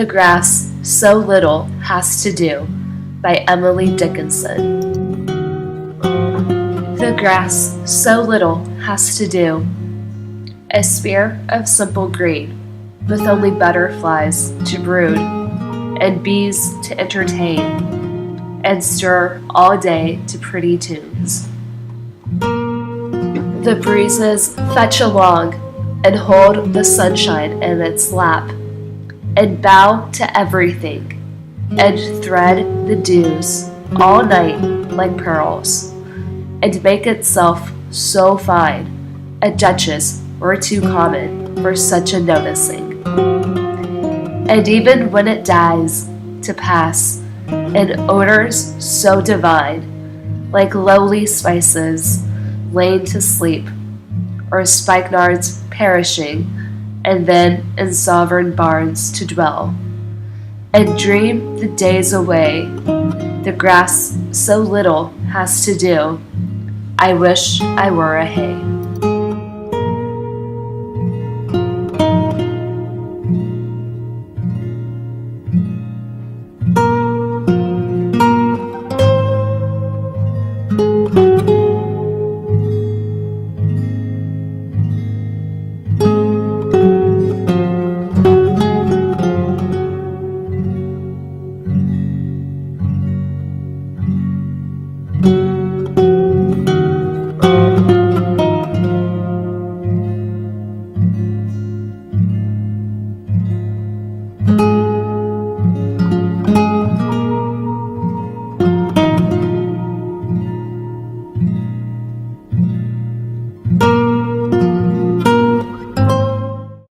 The Grass So Little Has to Do by Emily Dickinson. The grass so little has to do. A sphere of simple green, with only butterflies to brood, and bees to entertain, and stir all day to pretty tunes. The breezes fetch along and hold the sunshine in its lap, and bow to everything, and thread the dews all night like pearls, and make itself so fine a duchess were too common for such a noticing. And even when it dies to pass in odors so divine, like lowly spices laid to sleep, or spikenards perishing, and then in sovereign barns to dwell, and dream the days away, the grass so little has to do. I wish I were a hay.